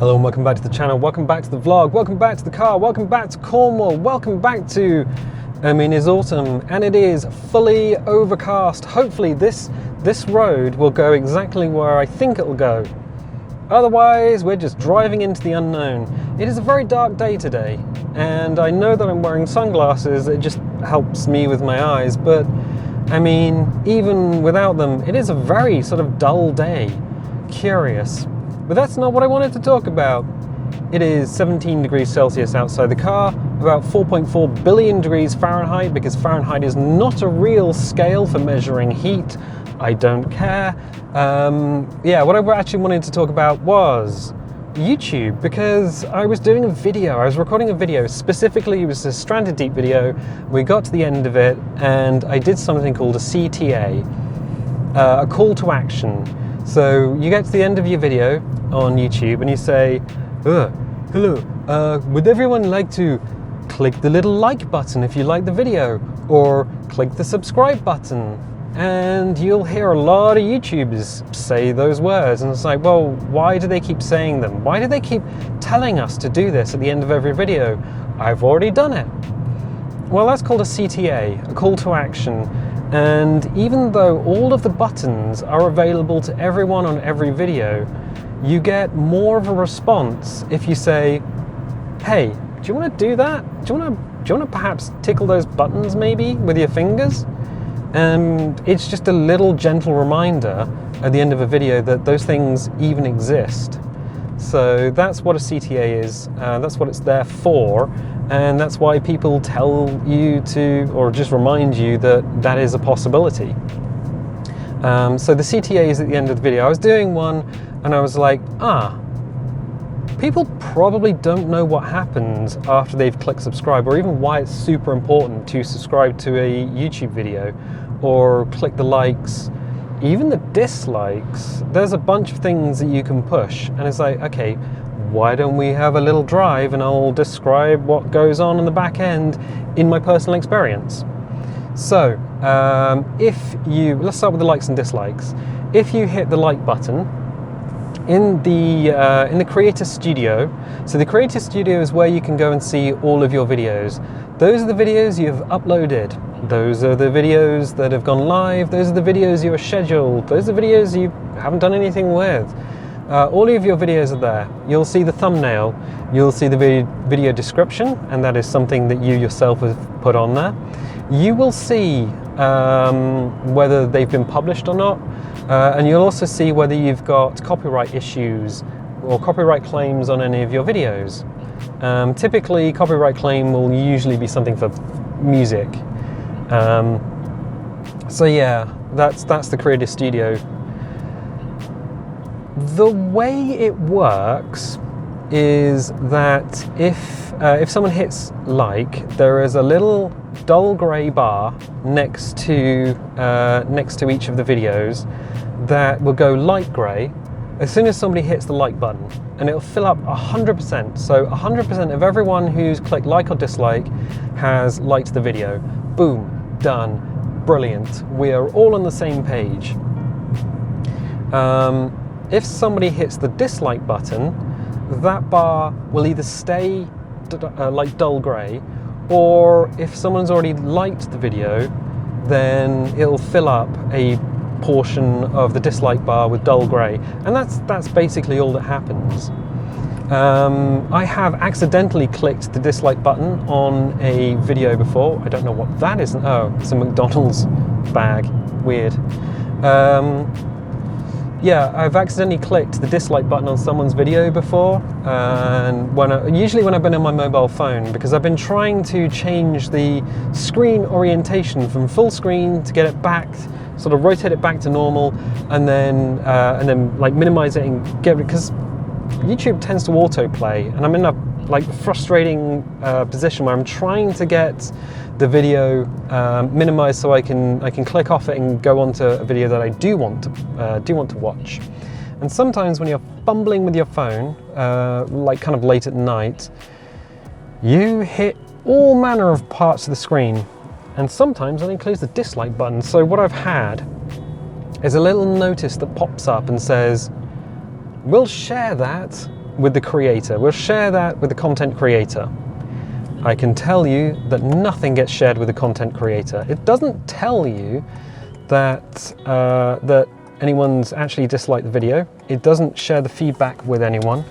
Hello and welcome back to the channel, welcome back to the vlog, welcome back to the car, welcome back to Cornwall, welcome back to, it's autumn and it is fully overcast. Hopefully this road will go exactly where I think it will go. Otherwise, we're just driving into the unknown. It is a very dark day today, and I know that I'm wearing sunglasses. It just helps me with my eyes, but even without them, it is a very sort of dull day. Curious. But that's not what I wanted to talk about. It is 17 degrees Celsius outside the car, about 4.4 billion degrees Fahrenheit, because Fahrenheit is not a real scale for measuring heat. I don't care. What I actually wanted to talk about was YouTube, because I was doing a video, I was recording a video, specifically it was a Stranded Deep video. We got to the end of it and I did something called a CTA, a call to action. So you get to the end of your video on YouTube and you say, hello, would everyone like to click the little like button if you like the video, or click the subscribe button? And you'll hear a lot of YouTubers say those words, and it's like, well, why do they keep saying them? Why do they keep telling us to do this at the end of every video? I've already done it. Well, that's called a CTA, a call to action. And even though all of the buttons are available to everyone on every video, you get more of a response if you say, hey, do you want to do that? Do you want to perhaps tickle those buttons maybe with your fingers? And it's just a little gentle reminder at the end of a video that those things even exist. So that's what a CTA is, that's what it's there for, and that's why people tell you to, or just remind you that that is a possibility. So the CTA is at the end of the video. I was doing one and I was like, people probably don't know what happens after they've clicked subscribe, or even why it's super important to subscribe to a YouTube video, or click the likes, even the dislikes. There's a bunch of things that you can push, and it's like, okay, why don't we have a little drive and I'll describe what goes on in the back end in my personal experience. So let's start with the likes and dislikes. If you hit the like button in the Creator Studio, so the Creator Studio is where you can go and see all of your videos. Those are the videos you've uploaded. Those are the videos that have gone live. Those are the videos you are scheduled. Those are the videos you haven't done anything with. All of your videos are there. You'll see the thumbnail. You'll see the video description, and that is something that you yourself have put on there. You will see whether they've been published or not, and you'll also see whether you've got copyright issues or copyright claims on any of your videos. Typically, copyright claim will usually be something for music. So yeah, that's the Creator Studio. The way it works is that if someone hits like, there is a little dull grey bar next to each of the videos that will go light grey as soon as somebody hits the like button, and it'll fill up 100%. So 100% of everyone who's clicked like or dislike has liked the video. Boom, done, brilliant. We are all on the same page. If somebody hits the dislike button, that bar will either stay like dull grey, or if someone's already liked the video, then it'll fill up a portion of the dislike bar with dull grey, and that's basically all that happens. I have accidentally clicked the dislike button on a video before. I don't know what that is. Oh, it's a McDonald's bag. Weird. Yeah, I've accidentally clicked the dislike button on someone's video before, and usually when I've been on my mobile phone, because I've been trying to change the screen orientation from full screen to get it back, sort of rotate it back to normal, and then like minimize it and get it, because YouTube tends to autoplay, and I'm in a like frustrating position where I'm trying to get the video minimized so I can click off it and go onto a video that I do want to watch. And sometimes when you're fumbling with your phone, like kind of late at night, you hit all manner of parts of the screen, and sometimes that includes the dislike button. So what I've had is a little notice that pops up and says, we'll share that with the creator. We'll share that with the content creator. I can tell you that nothing gets shared with the content creator. It doesn't tell you that that anyone's actually disliked the video. It doesn't share the feedback with anyone.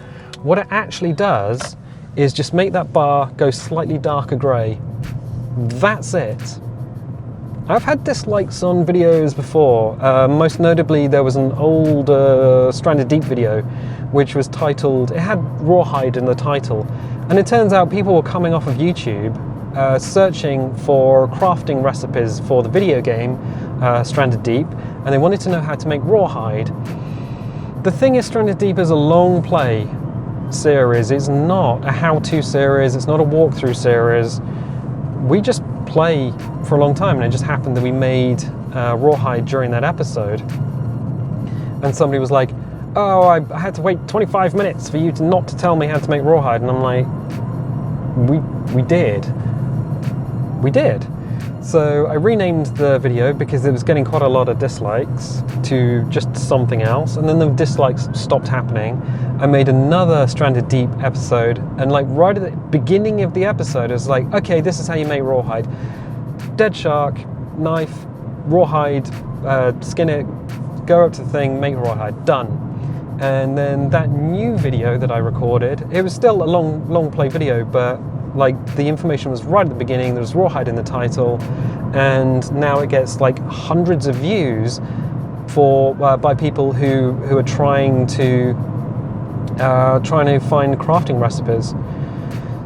What it actually does is just make that bar go slightly darker grey. That's it. I've had dislikes on videos before. Most notably, there was an old Stranded Deep video which was titled, it had Rawhide in the title, and it turns out people were coming off of YouTube searching for crafting recipes for the video game Stranded Deep, and they wanted to know how to make rawhide. The thing is, Stranded Deep is a long play series. It's not a how-to series, it's not a walkthrough series. We just play for a long time, and it just happened that we made rawhide during that episode. And somebody was like, oh, I had to wait 25 minutes for you not to tell me how to make rawhide. And I'm like, we did. So I renamed the video because it was getting quite a lot of dislikes to just something else, and then the dislikes stopped happening. I made another Stranded Deep episode, and like right at the beginning of the episode it was like, okay, this is how you make rawhide. Dead shark, knife, rawhide, skin it, go up to the thing, make rawhide, done. And then that new video that I recorded, it was still a long play video, but like the information was right at the beginning, there was rawhide in the title, and now it gets like hundreds of views for by people who are trying to find crafting recipes.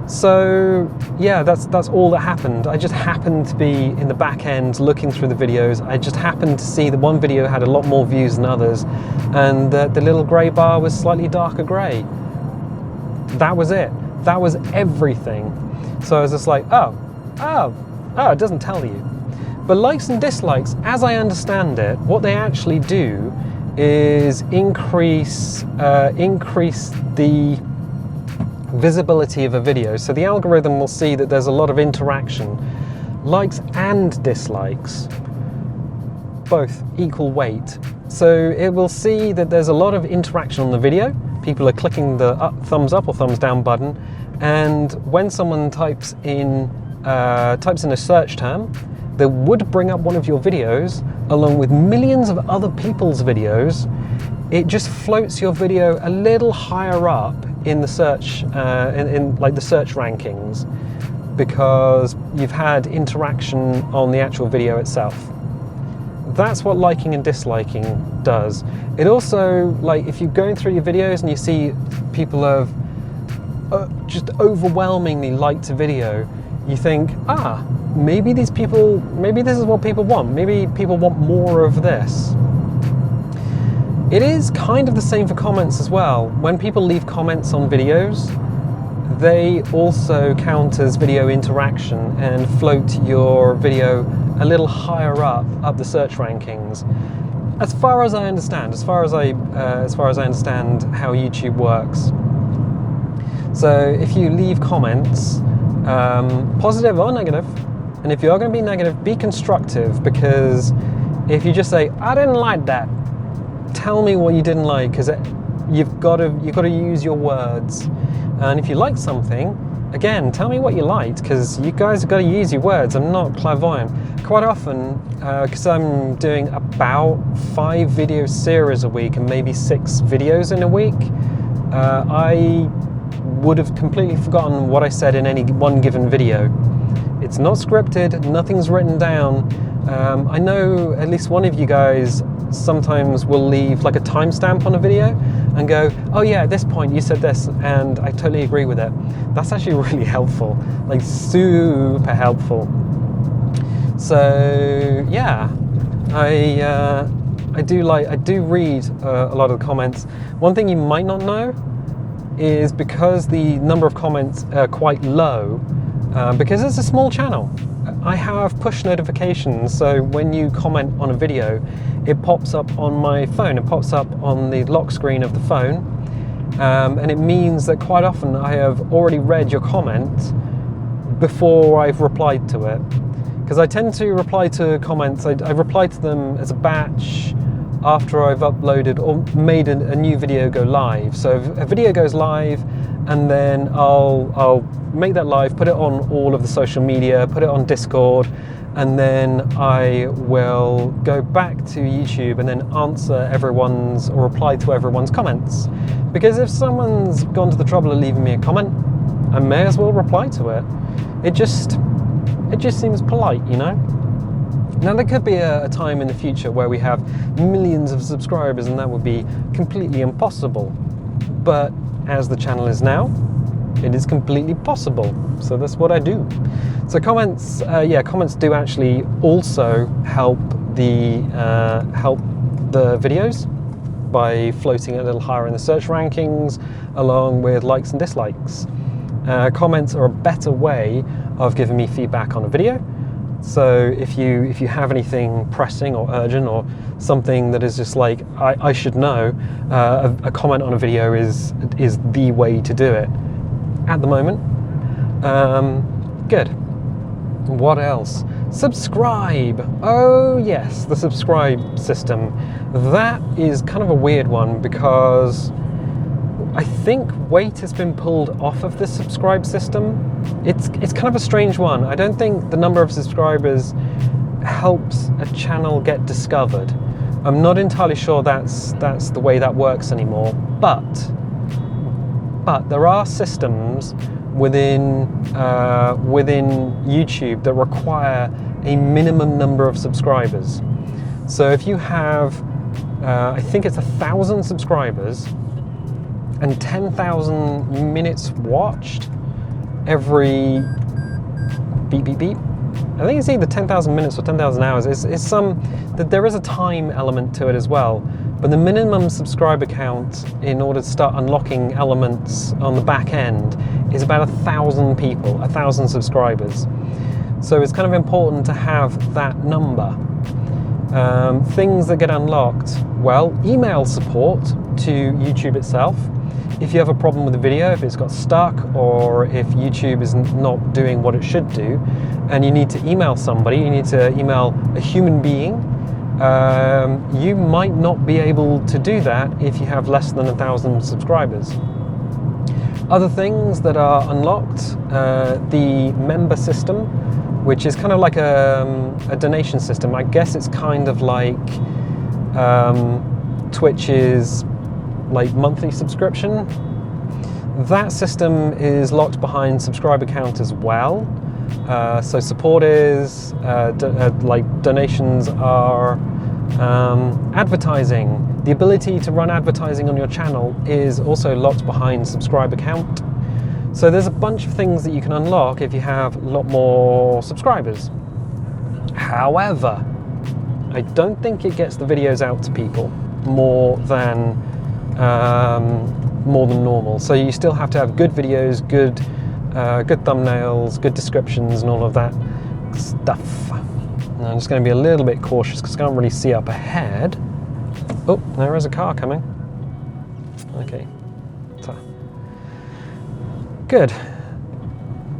So yeah, that's all that happened. I just happened to be in the back end looking through the videos. I just happened to see that one video had a lot more views than others, and the little grey bar was slightly darker grey. That was it. That was everything. So I was just like, oh, it doesn't tell you. But likes and dislikes, as I understand it, what they actually do is increase the visibility of a video. So the algorithm will see that there's a lot of interaction. Likes and dislikes, both equal weight. So it will see that there's a lot of interaction on the video. People are clicking the thumbs up or thumbs down button, and when someone types in a search term that would bring up one of your videos along with millions of other people's videos, it just floats your video a little higher up in the search, in like the search rankings, because you've had interaction on the actual video itself. That's what liking and disliking does. It also, like, if you're going through your videos and you see people have just overwhelmingly liked a video, you think, maybe this is what people want. Maybe people want more of this. It is kind of the same for comments as well. When people leave comments on videos, they also count as video interaction and float your video a little higher up the search rankings. As far as I understand, as far as I understand how YouTube works. So if you leave comments, positive or negative, and if you are going to be negative, be constructive, because if you just say, I didn't like that, tell me what you didn't like, because you've got to use your words. And if you like something, again, tell me what you liked, because you guys have got to use your words. I'm not clairvoyant. Quite often, because I'm doing about 5 video series a week and maybe 6 videos in a week, I would have completely forgotten what I said in any one given video. It's not scripted, nothing's written down. I know at least one of you guys sometimes will leave like a timestamp on a video and go, oh yeah, at this point you said this and I totally agree with it. That's actually really helpful, like super helpful. So yeah, I do read a lot of the comments. One thing you might not know is, because the number of comments are quite low, because it's a small channel, I have push notifications, so when you comment on a video, it pops up on my phone, it pops up on the lock screen of the phone, and it means that quite often I have already read your comment before I've replied to it. Because I tend to reply to comments, I reply to them as a batch after I've uploaded or made a new video go live. So if a video goes live, and then I'll make that live, put it on all of the social media, put it on Discord, and then I will go back to YouTube and then answer everyone's or reply to everyone's comments. Because if someone's gone to the trouble of leaving me a comment, I may as well reply to it. It just seems polite, you know? Now there could be a time in the future where we have millions of subscribers and that would be completely impossible. But as the channel is now, it is completely possible. So that's what I do. So comments, comments do actually also help the videos by floating a little higher in the search rankings, along with likes and dislikes. Comments are a better way of giving me feedback on a video. So if you have anything pressing or urgent or something that is just like I should know, a comment on a video is the way to do it at the moment. Good. What else? Subscribe. Oh yes, the subscribe system. That is kind of a weird one because I think weight has been pulled off of the subscribe system. It's kind of a strange one. I don't think the number of subscribers helps a channel get discovered. I'm not entirely sure that's the way that works anymore. But there are systems within YouTube that require a minimum number of subscribers. So if you have, I think it's 1,000 subscribers and 10,000 minutes watched every beep beep beep. I think it's either 10,000 minutes or 10,000 hours. There is a time element to it as well. But the minimum subscriber count in order to start unlocking elements on the back end is about 1,000 people, 1,000 subscribers. So it's kind of important to have that number. Things that get unlocked, well, email support to YouTube itself. If you have a problem with the video, if it's got stuck, or if YouTube is not doing what it should do, and you need to email somebody, you need to email a human being, you might not be able to do that if you have less than 1,000 subscribers. Other things that are unlocked, the member system, which is kind of like a donation system. I guess it's kind of like Twitch's like monthly subscription. That system is locked behind subscriber count as well. So support is, like donations are, advertising. The ability to run advertising on your channel is also locked behind subscriber count. So there's a bunch of things that you can unlock if you have a lot more subscribers. However, I don't think it gets the videos out to people more than normal. So you still have to have good videos, good thumbnails, good descriptions, and all of that stuff. And I'm just going to be a little bit cautious because I can't really see up ahead. Oh, there is a car coming. Okay. So, good.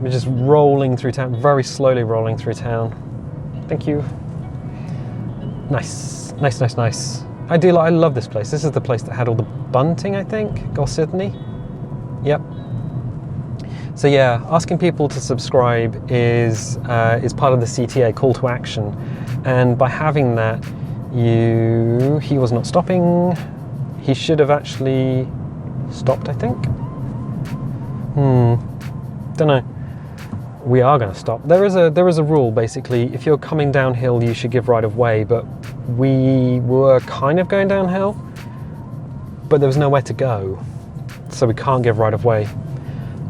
We're just rolling through town, very slowly rolling through town. Thank you. Nice, nice, nice, nice. I love this place. This is the place that had all the bunting, I think. Sydney. Yep. So yeah, asking people to subscribe is part of the CTA, call to action. And by having that, he was not stopping. He should have actually stopped, I think. Don't know. We are going to stop. There is a rule, basically. If you're coming downhill, you should give right of way, but we were kind of going downhill, but there was nowhere to go, so we can't give right of way.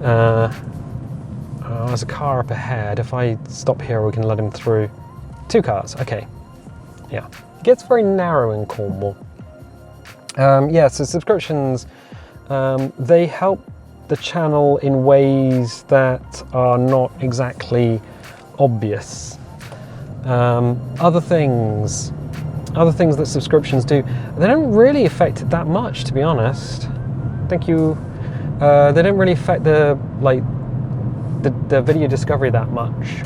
There's a car up ahead. If I stop here, we can let him through. 2 cars, okay. Yeah, it gets very narrow in Cornwall. Yeah, so subscriptions, they help the channel in ways that are not exactly obvious. Other things that subscriptions do, they don't really affect it that much, to be honest. Thank you. They don't really affect the video discovery that much.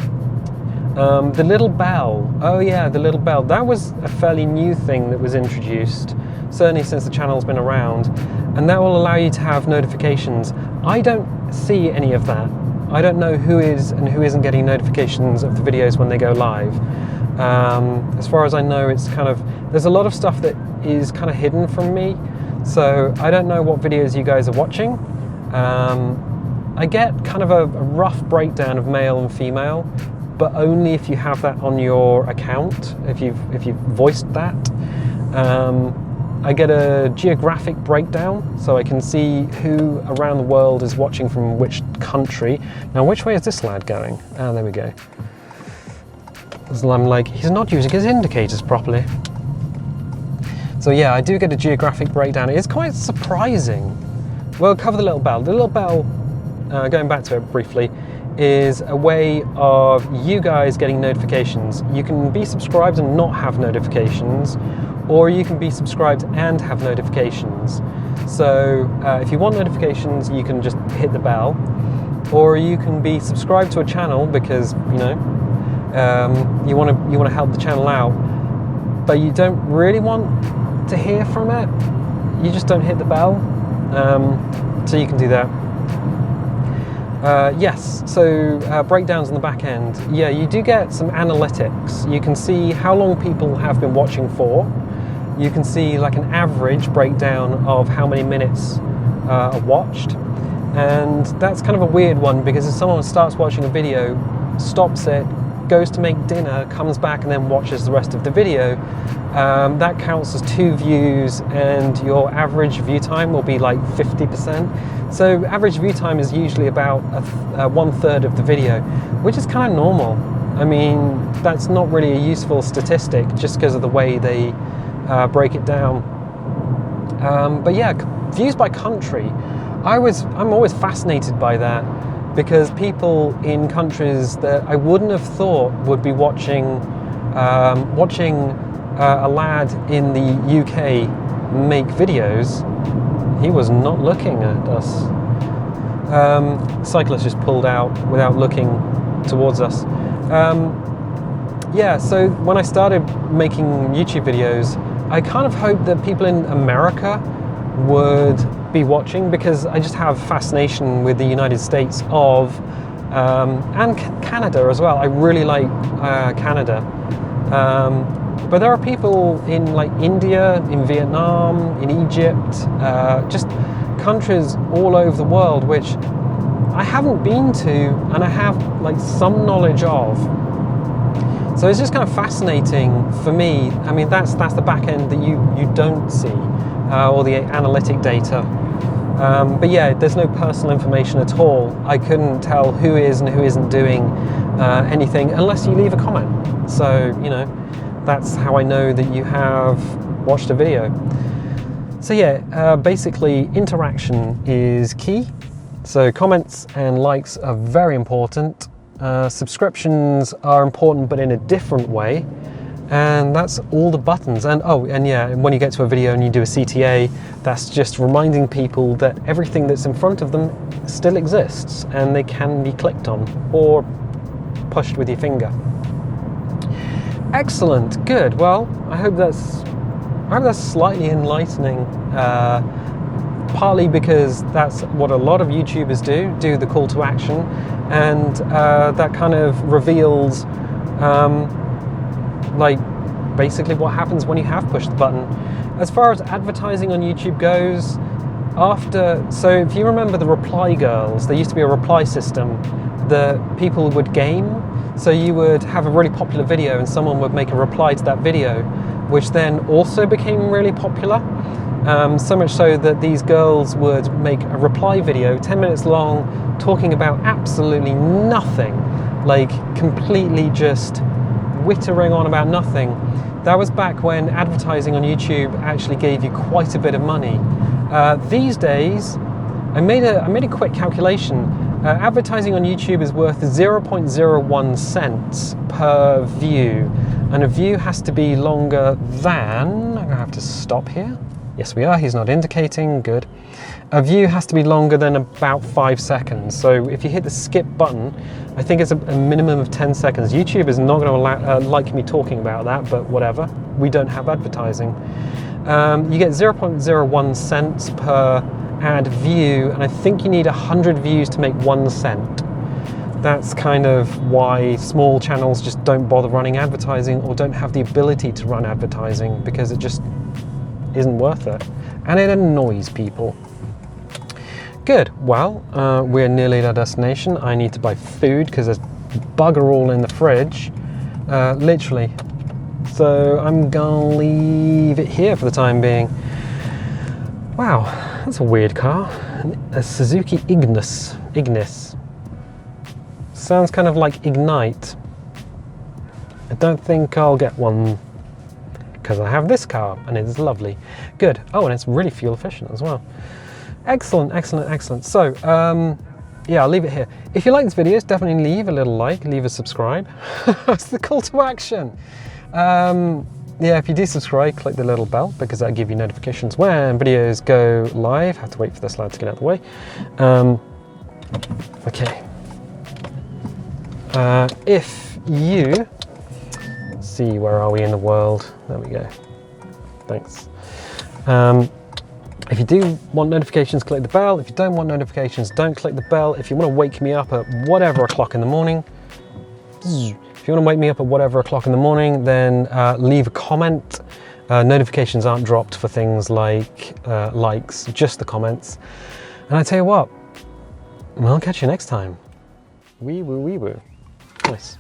The little bell. Oh yeah, the little bell. That was a fairly new thing that was introduced, certainly since the channel's been around, and that will allow you to have notifications. I don't see any of that. I don't know who is and who isn't getting notifications of the videos when they go live. As far as I know, it's kind of, there's a lot of stuff that is kind of hidden from me, so I don't know what videos you guys are watching. I get kind of a rough breakdown of male and female, but only if you have that on your account, if you've voiced that. I get a geographic breakdown, so I can see who around the world is watching from which country. Now, which way is this lad going? Ah, there we go. So I'm like, he's not using his indicators properly. So yeah, I do get a geographic breakdown. It's quite surprising. We'll cover the little bell. The little bell, going back to it briefly, is a way of you guys getting notifications. You can be subscribed and not have notifications, or you can be subscribed and have notifications. So if you want notifications, you can just hit the bell, or you can be subscribed to a channel because you want to help the channel out, but you don't really want to hear from it. You just don't hit the bell, so you can do that. Yes, so breakdowns on the back end. Yeah, you do get some analytics. You can see how long people have been watching for. You can see like an average breakdown of how many minutes are watched. And that's kind of a weird one, because if someone starts watching a video, stops it, goes to make dinner, comes back and then watches the rest of the video, that counts as 2 views, and your average view time will be like 50%. So average view time is usually about 1/3 of the video, which is kind of normal. I mean, that's not really a useful statistic just because of the way they break it down. But yeah, views by country. I'm always fascinated by that, because people in countries that I wouldn't have thought would be watching a lad in the UK make videos. He was not looking at us. Cyclist just pulled out without looking towards us. Yeah, so when I started making YouTube videos, I kind of hoped that people in America would be watching, because I just have fascination with the United States and Canada as well. I really like Canada. But there are people in like India, in Vietnam, in Egypt, just countries all over the world which I haven't been to and I have like some knowledge of. So it's just kind of fascinating for me. I mean, that's the back end that you don't see, or the analytic data. But yeah, there's no personal information at all. I couldn't tell who is and who isn't doing anything unless you leave a comment. So, you know, that's how I know that you have watched a video. So yeah, basically interaction is key. So comments and likes are very important. Subscriptions are important, but in a different way. And that's all the buttons. And oh, and yeah, when you get to a video and you do a CTA, that's just reminding people that everything that's in front of them still exists and they can be clicked on or pushed with your finger. Excellent, good. Well, I hope that's slightly enlightening. Partly because that's what a lot of YouTubers do the call to action, and that kind of reveals like basically what happens when you have pushed the button. As far as advertising on YouTube goes, so if you remember the reply girls, there used to be a reply system that people would game. So you would have a really popular video and someone would make a reply to that video, which then also became really popular. So much so that these girls would make a reply video 10 minutes long talking about absolutely nothing, like completely just whittering on about nothing. That was back when advertising on YouTube actually gave you quite a bit of money. These days, I made a quick calculation. Advertising on YouTube is worth 0.01 cents per view, and a view has to be longer than, I'm gonna have to stop here. Yes, we are, he's not indicating, good. a view has to be longer than about 5 seconds. So if you hit the skip button, I think it's a minimum of 10 seconds. YouTube is not going to like me talking about that, but whatever. We don't have advertising. You get 0.01 cents per ad view, and I think you need 100 views to make 1 cent. That's kind of why small channels just don't bother running advertising or don't have the ability to run advertising, because it just isn't worth it. And it annoys people. Good, well, we're nearly at our destination. I need to buy food because there's bugger all in the fridge, literally. So I'm gonna leave it here for the time being. Wow, that's a weird car. A Suzuki Ignis. Sounds kind of like Ignite. I don't think I'll get one because I have this car and it's lovely. Good. Oh, and it's really fuel efficient as well. Excellent, excellent, excellent. So, yeah, I'll leave it here. If you like this video, definitely leave a little like, leave a subscribe. That's the call to action. Yeah, if you do subscribe, click the little bell because that'll give you notifications when videos go live. Have to wait for the slide to get out of the way. Okay. If you see, where are we in the world? There we go. Thanks. If you do want notifications, click the bell. If you don't want notifications, don't click the bell. If you want to wake me up at whatever o'clock in the morning, then leave a comment. Notifications aren't dropped for things like likes, just the comments. And I tell you what, I'll catch you next time. Wee woo, wee woo. Nice.